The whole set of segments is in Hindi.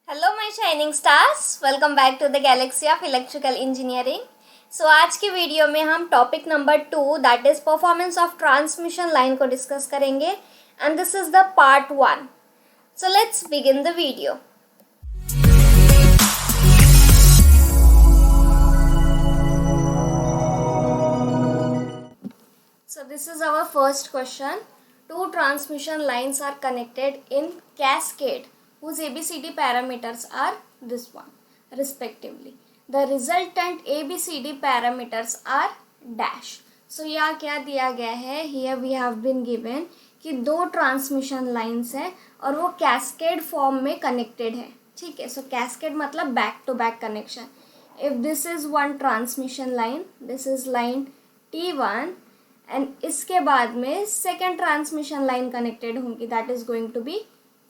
Hello my shining stars, welcome back to the galaxy of electrical engineering. So आज की वीडियो में हम topic number 2 that is performance of transmission line को डिस्कस करेंगे and this is the part 1। So let's begin the video. So this is our first question. Two transmission lines are connected in cascade whose ABCD parameters are this one respectively. The resultant ABCD parameters are dash. So यहाँ क्या दिया गया है? Here we have been given कि दो ट्रांसमिशन लाइन्स है और वो कैस्केड फॉर्म में कनेक्टेड है. ठीक है. सो कैस्केड मतलब back to back connection. If this is one transmission line, this is line T1 and इसके बाद में सेकेंड ट्रांसमिशन लाइन कनेक्टेड होंगी that is going to be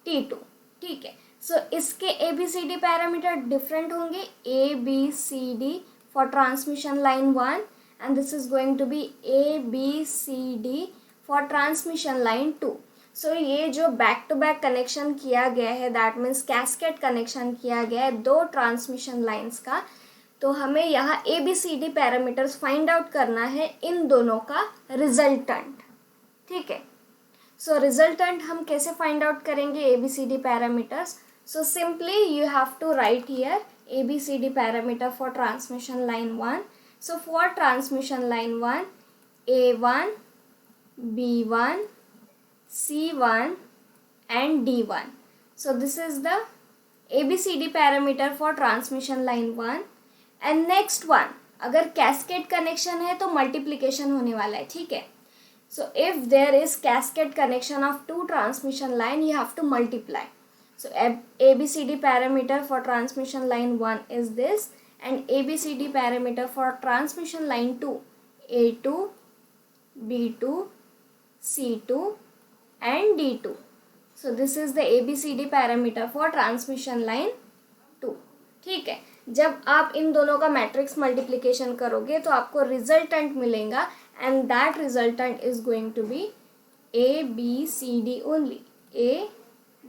T2. ठीक है. सो इसके ABCD पैरामीटर डिफरेंट होंगे. ABCD for transmission line 1 and this is going to be ABCD for transmission line 2. So ये जो बैक टू बैक कनेक्शन किया गया है दैट मीन्स कैस्केड कनेक्शन किया गया है दो ट्रांसमिशन लाइन्स का. तो हमें यहाँ ABCD पैरामीटर्स फाइंड आउट करना है इन दोनों का रिजल्टेंट. ठीक है. सो रिजल्टेंट हम कैसे फाइंड आउट करेंगे ABCD parameters? So simply you have to write here ABCD parameter for transmission line 1. So for transmission line 1 A1 B1 C1 and D1. So this is the ABCD parameter for transmission line 1. And next one, अगर कैस्केड कनेक्शन है तो मल्टीप्लिकेशन होने वाला है. ठीक है. So if there is cascade connection of two transmission line you have to multiply. So ABCD parameter for transmission line 1 is this and ABCD parameter for transmission line 2 A2 B2 C2 and D2. So this is the ABCD parameter for transmission line 2. ठीक है. जब आप इन दोनों का मैट्रिक्स मल्टीप्लिकेशन करोगे तो आपको रिजल्टेंट मिलेगा and that resultant is going to be ABCD only.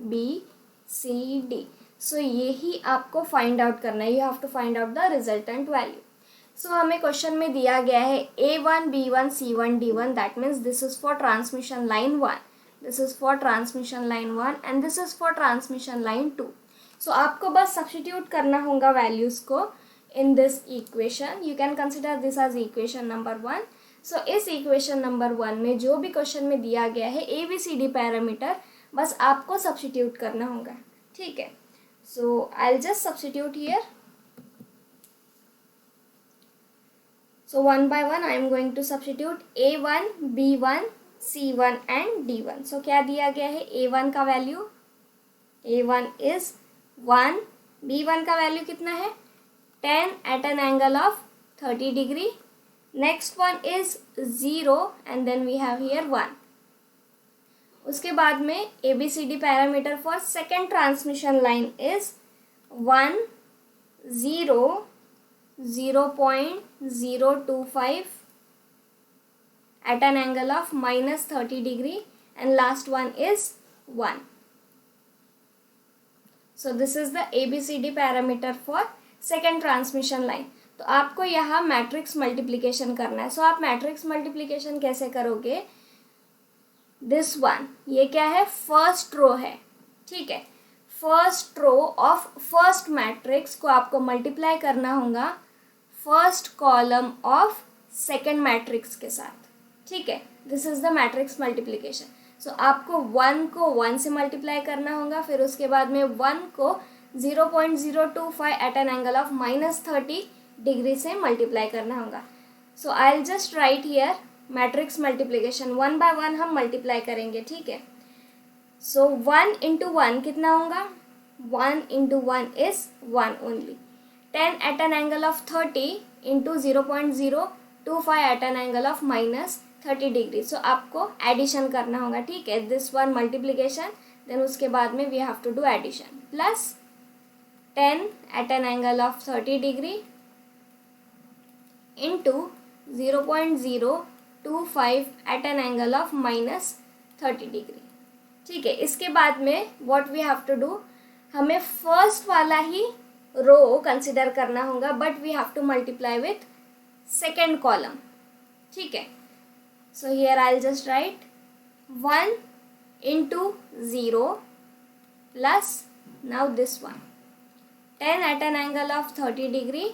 ABCD. So यही आपको फाइंड आउट करना है. You have to find out the resultant value. So हमें क्वेश्चन में दिया गया है A1 B1 C1 D1 that means this is for transmission line 1, this is for transmission line 1 and this is for transmission line 2. So आपको बस सब्स्टिट्यूट करना होगा वैल्यूज़ को in this equation. You can consider this as equation number 1. So इस इक्वेशन नंबर 1 में जो भी क्वेश्चन में दिया गया है ABCD पैरामीटर बस आपको सब्स्टिट्यूट करना होगा. ठीक है. So I will just substitute here. So one by one I am going to substitute A1 B1 C1 and D1. So क्या दिया गया है? A1 का वैल्यू A1 इज 1. B1 का वैल्यू कितना है? 10 at an angle of 30 degree. Next one is 0 and then we have here 1. उसके बाद में ABCD parameter for second transmission line is 1 0 0.025 at an angle of minus 30 degree and last one is 1. So this is the ABCD parameter for second transmission line. तो आपको यहाँ मैट्रिक्स मल्टीप्लिकेशन करना है. सो आप मैट्रिक्स मल्टीप्लिकेशन कैसे करोगे? दिस वन, ये क्या है? फर्स्ट रो है. ठीक है. First row of first matrix को आपको मल्टीप्लाई करना होगा first column of second matrix के साथ. ठीक है. This is the matrix multiplication. So आपको 1 को 1 से मल्टीप्लाई करना होगा, फिर उसके बाद में 1 को 0.025 at an angle of minus 30 degree से मल्टीप्लाई करना होगा. So I will just write here matrix multiplication. 1 by 1 हम मल्टीप्लाई करेंगे. ठीक है. सो 1 इंटू 1 कितना होगा? 1 into 1 is 1 only. 10 at an angle of 30 into 0.025 at an angle of minus 30 degree. So आपको एडिशन करना होगा. ठीक है. दिस वन मल्टीप्लिकेशन, देन उसके बाद में we have to do addition. Plus 10 at an angle of 30 degree into 0.025 at an angle of minus 30 degree. ठीक है. इसके बाद में what we have to do, हमें फर्स्ट वाला ही रो कंसिडर करना होगा, but we have to multiply with second column. ठीक है. So here I will just write 1 into 0 plus now this one 10 at an angle of 30 degree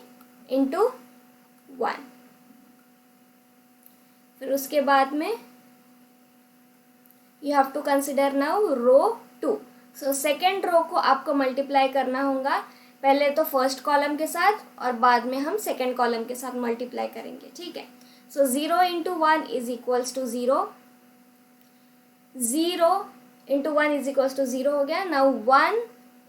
into 1. फिर उसके बाद में you have to consider now row 2. so second row को आपको मल्टीप्लाई करना होगा, पहले तो फर्स्ट कॉलम के साथ और बाद में हम सेकेंड कॉलम के साथ मल्टीप्लाई करेंगे. ठीक है. सो 0 into 1 is equals to 0. 0 into 1 is equals to 0 हो गया. now 1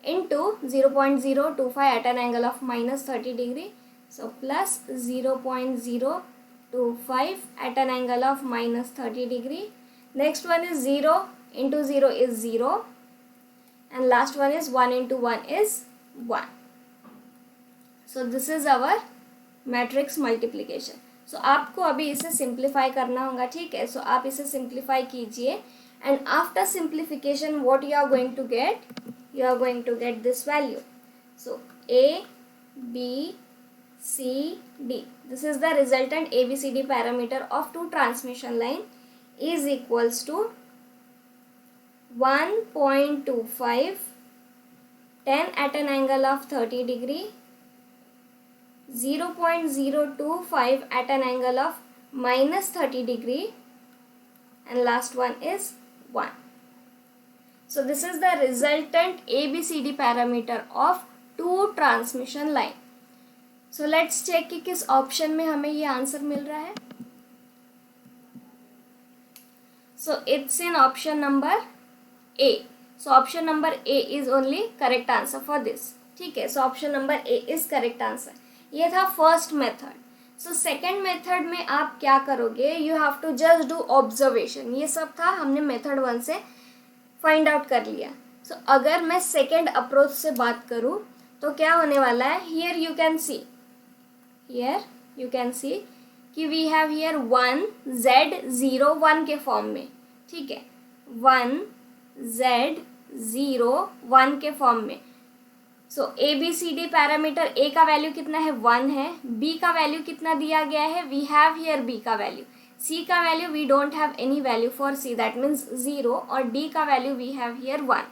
into 0.025 at an angle of minus 30 degree. so plus 0.025 at an angle of minus 30 degree. next one is 0 into 0 is 0 and last one is 1 into 1 is 1. so this is our matrix multiplication. so आपको अभी इसे सिंप्लीफाई करना होगा. ठीक है. so आप इसे सिंप्लीफाई कीजिए and after simplification what you are going to get? you are going to get this value. so A, B, C, D, this is the resultant ABCD parameter of two transmission line is equals to 1.25, 10 at an angle of 30 degree, 0.025 at an angle of minus 30 degree and last one is 1. so this is the resultant ABCD parameter of two transmission line. so let's check कि किस ऑप्शन में हमें ये आंसर मिल रहा है. so it's in option number A. so option number A is only correct answer for this. ठीक है. so option number A is correct answer. ये था first method. So second method में आप क्या करोगे? You have to just do observation. ये सब था, हमने मेथड 1 से फाइंड आउट कर लिया. सो अगर मैं सेकेंड अप्रोच से बात करूँ तो क्या होने वाला है? हियर यू कैन सी कि वी हैव हियर 1 Z0 1 के फॉर्म में. ठीक है. 1 Z0 1 के फॉर्म में. सो ABCD पैरामीटर A का वैल्यू कितना है? 1 है. B का वैल्यू कितना दिया गया है? वी हैव हियर B का वैल्यू. C का value we don't have any value for C, that means 0. और D का वैल्यू वी हैव हियर 1.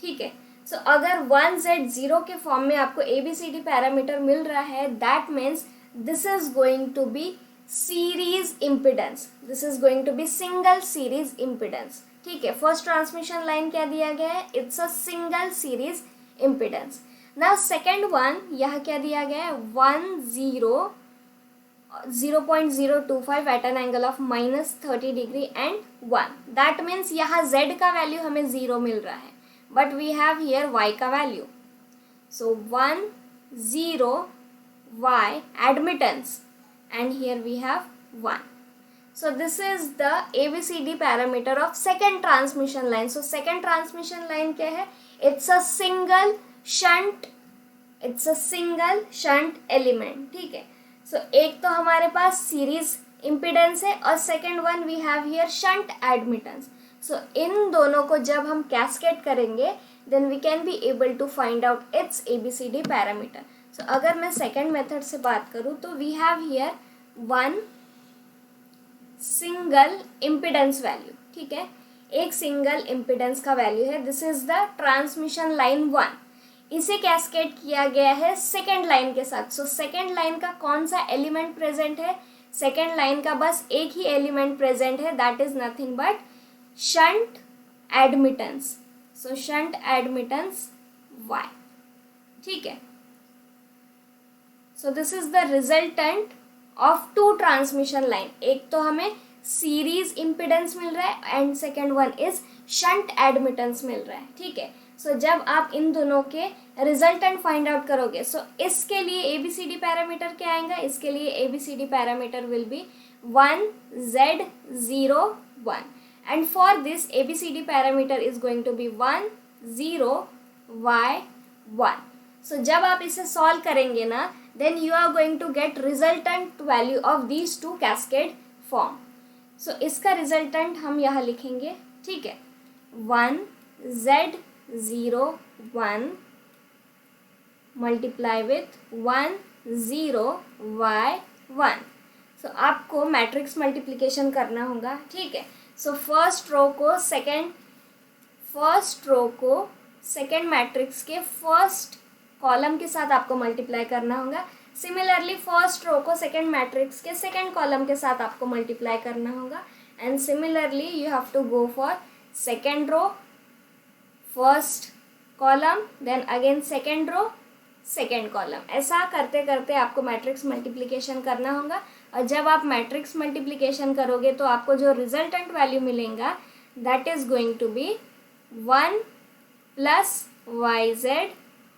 ठीक है. सो अगर 1Z0 के फॉर्म में आपको ABCD पैरामीटर मिल रहा है, that means this is going to be series impedance. This is going to be single series impedance. ठीक है. फर्स्ट ट्रांसमिशन लाइन क्या दिया गया है? It's a single series impedance. Now second one, यह क्या दिया गया है? 0.025 at an angle of minus 30 degree and 1. That means यहाँ Z का वैल्यू हमें 0 मिल रहा है, but we have here Y का value. So 1 0 Y admittance and here we have 1. So this is the ABCD parameter of second transmission line. So second transmission line क्या है? It's a single shunt element. ठीक है. So एक तो हमारे पास सीरीज इम्पिडेंस है और second one we have here shunt admittance. So इन दोनों को जब हम कैस्केड करेंगे then we can be able to find out its ABCD parameter. So अगर मैं सेकेंड मेथड से बात करूँ तो we have here 1 single impedance value. ठीक है. एक सिंगल इम्पिडेंस का वैल्यू है. This is the transmission line 1. इसे कैस्केड किया गया है सेकेंड लाइन के साथ. सो सेकेंड लाइन का कौन सा एलिमेंट प्रेजेंट है? सेकेंड लाइन का बस एक ही एलिमेंट प्रेजेंट है, that is nothing but shunt admittance. So shunt admittance Y. ठीक है. So this is the resultant of two transmission line. एक तो हमें सीरीज इम्पिडेंस मिल रहा है and second one is shunt admittance मिल रहा है. ठीक है. सो जब आप इन दोनों के रिजल्टेंट फाइंड आउट करोगे, सो इसके लिए ABCD पैरामीटर क्या आएगा? इसके लिए ABCD parameter will be 1 Z0 1 and for this ABCD parameter is going to be 1 0 Y 1. So जब आप इसे सॉल्व करेंगे ना, then you are going to get resultant value of these two cascade form. So इसका resultant हम यहाँ लिखेंगे. ठीक है. 1 Z0 1 मल्टीप्लाई विथ 1 0 y 1। सो आपको मैट्रिक्स मल्टीप्लिकेशन करना होगा, ठीक है। सो फर्स्ट रो को सेकेंड मैट्रिक्स के फर्स्ट कॉलम के साथ आपको मल्टीप्लाई करना होगा। सिमिलरली फर्स्ट रो को सेकेंड मैट्रिक्स के सेकेंड कॉलम के साथ आपको मल्टीप्लाई करना होगा। And similarly you have to go for second row first column, then again second row second column. ऐसा करते करते आपको मैट्रिक्स मल्टीप्लिकेशन करना होगा। और जब आप मैट्रिक्स मल्टीप्लिकेशन करोगे तो आपको जो रिजल्टेंट वैल्यू मिलेगा that is going to be 1 plus yz,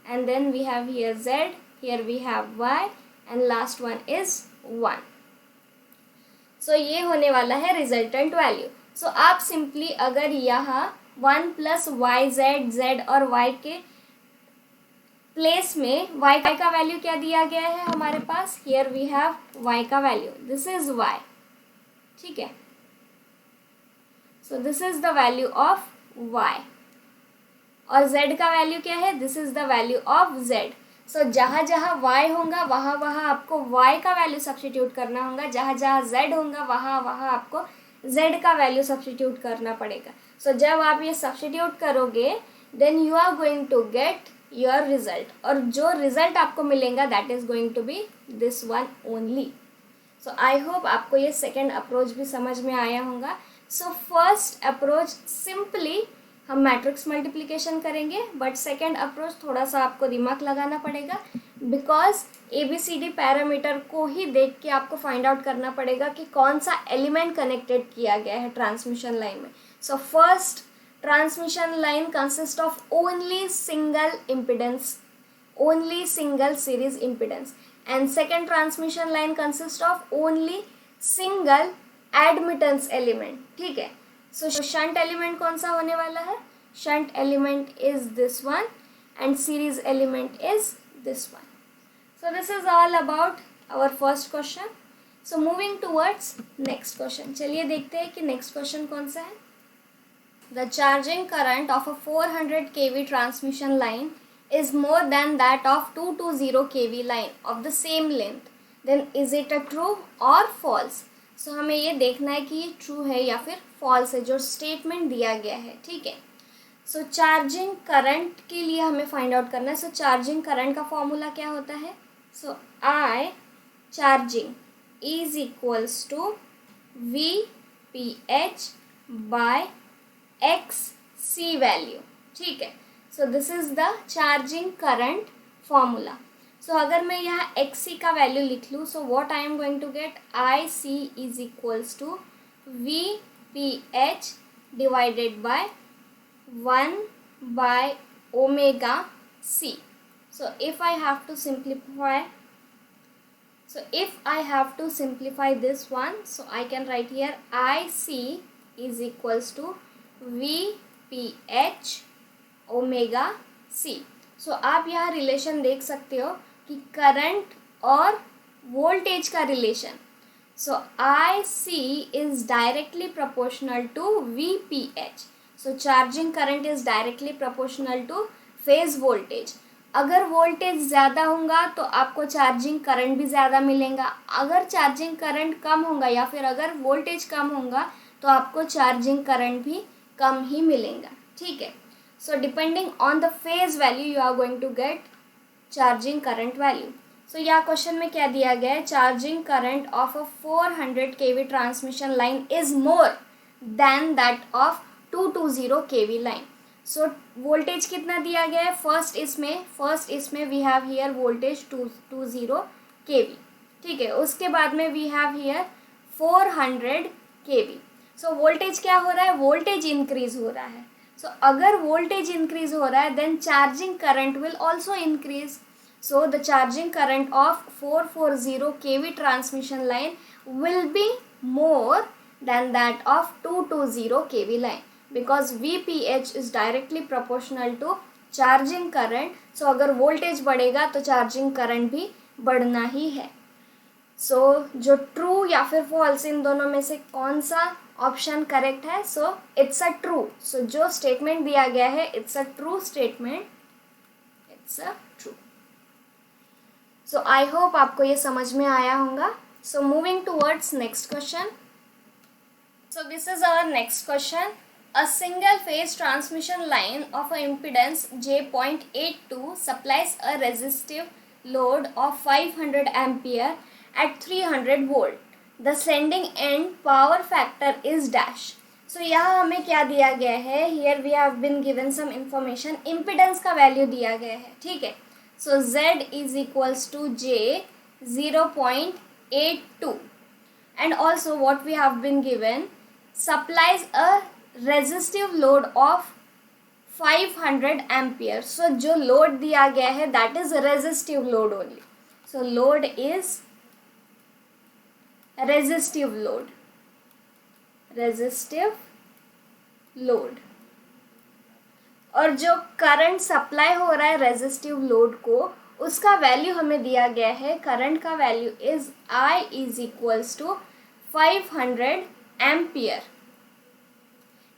and then we have here z, here we have y, and last one is 1। so ये होने वाला है रिजल्टेंट वैल्यू। सो आप सिंपली अगर यहाँ 1 plus yz, z और y के प्लेस में y का वैल्यू क्या दिया गया है हमारे पास, here we have y का वैल्यू, this is y, ठीक है। so this is the value of y और z का वैल्यू क्या है, this is the value of z। सो जहाँ जहाँ y होगा वहाँ वहाँ आपको y का वैल्यू सब्स्टिट्यूट करना होगा, जहाँ जहाँ z होगा वहाँ वहाँ आपको z का वैल्यू सब्स्टिट्यूट करना पड़ेगा। सो जब आप ये सब्स्टिट्यूट करोगे then you are going to get your result, और जो रिजल्ट आपको मिलेगा that is going to be this one only. So I hope आपको ये सेकेंड अप्रोच भी समझ में आया होगा। सो फर्स्ट अप्रोच सिंपली हम मैट्रिक्स मल्टीप्लिकेशन करेंगे, बट सेकेंड अप्रोच थोड़ा सा आपको दिमाग लगाना पड़ेगा, बिकॉज ABCD पैरामीटर को ही देख के आपको फाइंड आउट करना पड़ेगा कि कौन सा एलिमेंट कनेक्टेड किया गया है ट्रांसमिशन लाइन में। So first transmission line consist of only single impedance, only single series impedance, and second transmission line consist of only single admittance element, ठीक है। सो शंट एलिमेंट कौन सा होने वाला है, shunt element is this one and series element is this one. So this is all about our first question. So moving towards next question, चलिए देखते हैं कि नेक्स्ट क्वेश्चन कौन सा है। The charging current of a 400 kV transmission line is more than that of 220 kV line of the same length, then is it a true or false? सो हमें ये देखना है कि ये ट्रू है या फिर फॉल्स है जो स्टेटमेंट दिया गया है, ठीक है। सो चार्जिंग करंट के लिए हमें फाइंड आउट करना है। सो चार्जिंग करंट का फॉर्मूला क्या होता है? So I charging is equals to VPH by X C value, ठीक है। So this is the charging current formula. So अगर मैं यहाँ XC का वैल्यू लिख लूँ, so what I am going to get, IC is equals to VPH divided by 1 by omega C. So if I have to simplify this one, so I can write here IC is equals to VPH omega C. सो आप यहाँ रिलेशन देख सकते हो कि करंट और वोल्टेज का relation. So IC is directly proportional to VPH. So charging current is directly proportional to phase voltage. अगर वोल्टेज ज़्यादा होगा तो आपको चार्जिंग करंट भी ज़्यादा मिलेगा, अगर चार्जिंग करंट कम होगा या फिर अगर वोल्टेज कम होगा तो आपको चार्जिंग करंट भी कम ही मिलेगा, ठीक है। So depending on the phase value you are going to get charging current value. So यहाँ क्वेश्चन में क्या दिया गया है, charging current of a 400 kV transmission line is more than that of 220 kV line. So voltage कितना दिया गया है, फर्स्ट इसमें we have here voltage 220 kV, ठीक है। उसके बाद में we have here 400 kV. So voltage क्या हो रहा है, voltage increase हो रहा है। So अगर voltage increase हो रहा है then charging current will also increase. So the charging current of 440 kV transmission line will be more than that of 220 kV line because VPH is directly proportional to charging current. So अगर voltage बढ़ेगा तो charging current भी बढ़ना ही है। सो जो ट्रू या फिर फॉल्स इन दोनों में से कौन सा ऑप्शन करेक्ट है? सो इट्स अ ट्रू। सो जो स्टेटमेंट दिया गया है it's a true statement, it's a true. So I hope आपको ये समझ में आया होगा. सो moving towards next question. So this is our next question. A single phase transmission line of a impedance J.82 supplies a resistive load of 500 ampere at 300 volt. The sending end power factor is dash. So यहाँ हमें क्या दिया गया है? Here we have been given some information. Impedance का वैल्यू दिया गया है, ठीक है. So Z is equals to J 0.82 and also what we have been given, supplies a resistive load of 500 ampere. So जो load दिया गया है that is resistive load only. So load is resistive load. और जो करंट सप्लाई हो रहा है रेजिस्टिव लोड को, उसका वैल्यू हमें दिया गया है. करंट का value is I is equals to 500 ampere.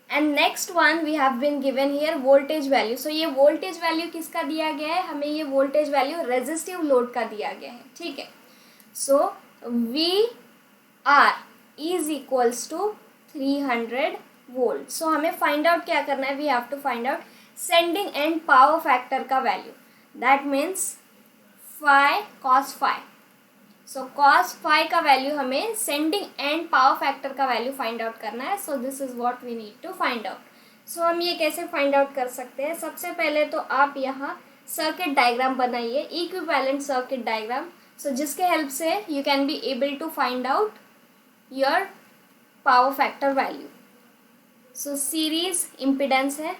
And next one we have been given here voltage value. So ये वोल्टेज वैल्यू किसका दिया गया है? हमें ये वोल्टेज वैल्यू रेजिस्टिव लोड का दिया गया है, ठीक है. So VR is equals to 300 volt. So हमें फाइंड आउट क्या करना है? We have to find out sending end power factor का value. That means phi cos phi. So cos phi का वैल्यू हमें सेंडिंग एंड पावर फैक्टर का वैल्यू फाइंड आउट करना है. So this is what we need to find out. So हम ये कैसे फाइंड आउट कर सकते हैं? सबसे पहले तो आप यहाँ सर्किट डायग्राम बनाइए, इक्विवेलेंट सर्किट डायग्राम. सो जिसके हेल्प से you can be able to find out your power factor value. So series impedance है,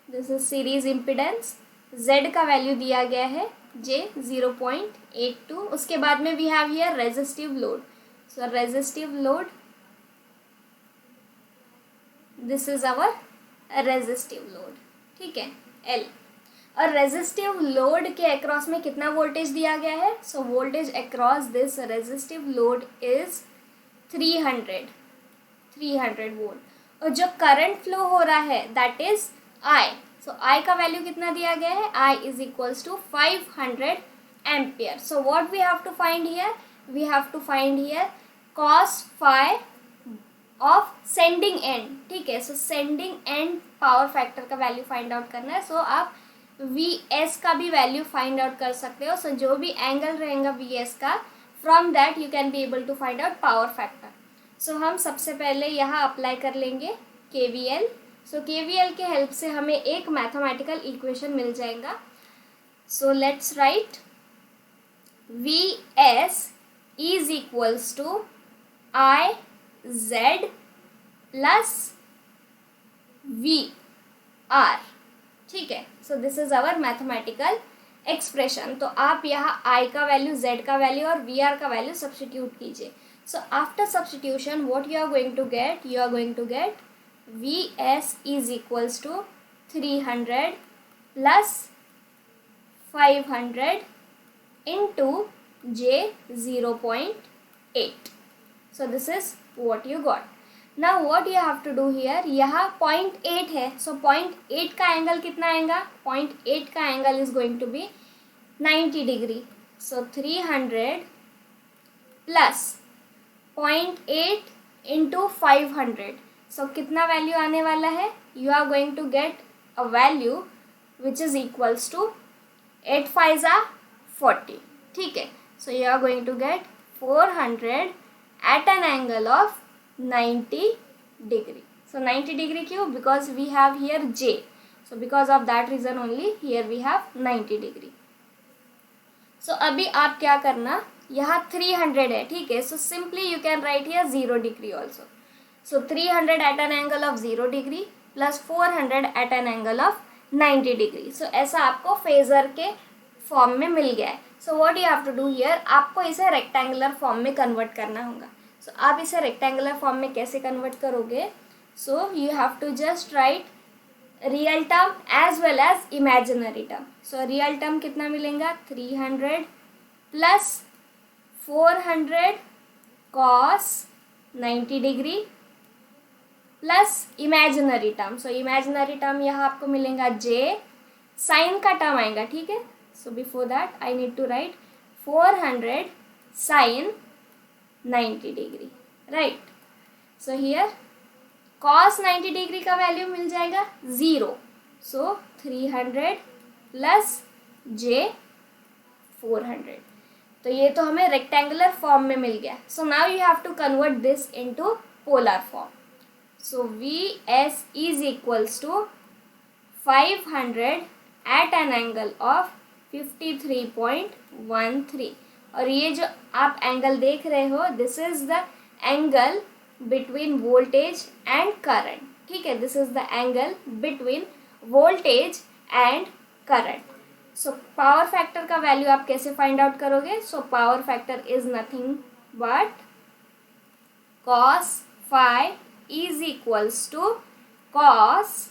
this is series impedance. Z का वैल्यू दिया गया है J 0.82. उसके बाद में we have here resistive load. So resistive load, this is our resistive load, ठीक है, L. और रेजिस्टिव लोड के अक्रॉस में कितना वोल्टेज दिया गया है? So voltage across this resistive load is 300 volt. और जो करंट फ्लो हो रहा है that is I. So I का वैल्यू कितना दिया गया है? I is equals to 500 ampere. So what we have to find here? We have to find here cos phi of sending end, ठीक है. So sending end power factor का वैल्यू फाइंड आउट करना है. सो आप Vs का भी वैल्यू फाइंड आउट कर सकते हो. सो जो भी एंगल रहेगा Vs का, from that you can be able to find out power factor. So हम सबसे पहले यहाँ अप्लाई कर लेंगे KVL. सो KVL के हेल्प से हमें एक मैथमेटिकल इक्वेशन मिल जाएगा. So let's write Vs is equals to IZ plus VR, ठीक है. So this is our mathematical expression. तो आप यहाँ I का वैल्यू, Z का वैल्यू और VR का वैल्यू सब्स्टिट्यूट कीजिए. So after substitution what you are going to get? You are going to get Vs is equals to 300 plus 500 into J 0.8. So this is what you got. Now what you have to do here, यहाँ 0.8 है. So 0.8 का एंगल कितना आएगा? 0.8 का angle is going to be 90 degree. So 300 plus 0.8 into 500. So कितना वैल्यू आने वाला है? You are going to get a value which is equals to 8 5 40, ठीक है. So you are going to get 400 at an angle of 90 degree. So 90 degree क्यों? Because we have here J. So because of that reason only here we have 90 degree. So अभी आप क्या करना, यहाँ 300 है, ठीक है. सो simply you can write here 0 degree also. So 300 at an angle of 0 degree plus 400 at an angle of 90 degree. So ऐसा आपको फेजर के फॉर्म में मिल गया है. So what you have to do here, आपको इसे रेक्टेंगुलर फॉर्म में कन्वर्ट करना होगा. So आप इसे रेक्टेंगुलर फॉर्म में कैसे कन्वर्ट करोगे? So you have to just write real term as well as imaginary term. So real term कितना मिलेगा? 300 plus 400 cos 90 degree plus imaginary term. So imaginary term यहाँ आपको मिलेगा J. साइन का टर्म आएगा, ठीक है. So before that I need to write 400 sin 90 degree, right? So here cos 90 degree का वैल्यू मिल जाएगा 0. So 300 plus j 400. तो ये तो हमें रेक्टेंगुलर फॉर्म में मिल गया. So now you have to convert this into polar form. सो VS is equals to 500 at an angle of 53.13. और ये जो आप एंगल देख रहे हो, this is the angle between voltage and current. ठीक है, this is the angle between voltage and current. So power factor का वैल्यू आप कैसे फाइंड आउट करोगे? So power factor is nothing but cos phi is equals to cos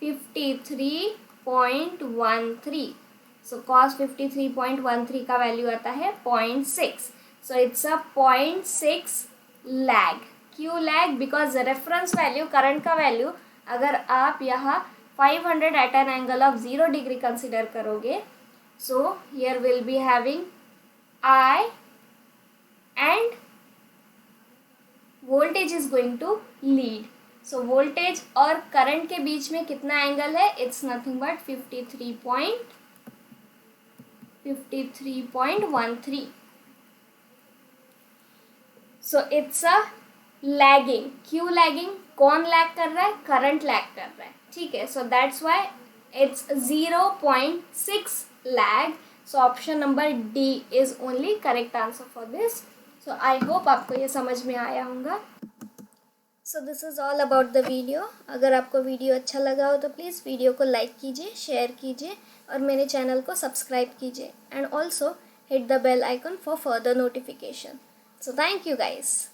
53.13. So cos 53.13 का वैल्यू आता है 0.6. So it's a 0.6 lag. क्यों lag? Because reference value, current का वैल्यू अगर आप यहाँ 500 at an angle of 0 degree consider करोगे, so here will be having I and voltage is going to lead. So voltage और करंट के बीच में कितना एंगल है? It's nothing but 53.13. So it's a lagging. क्यों lagging? कौन लैग कर रहा है? करंट लैग कर रहा है. ठीक है, so that's why it's 0.6 lag. So option number D is only correct answer for this. So I hope आपको ये समझ में आया होगा. So this is all about the video. अगर आपको वीडियो अच्छा लगा हो तो प्लीज़ वीडियो को लाइक कीजिए, शेयर कीजिए और मेरे चैनल को सब्सक्राइब कीजिए. And also hit the bell icon for further notification. So thank you guys.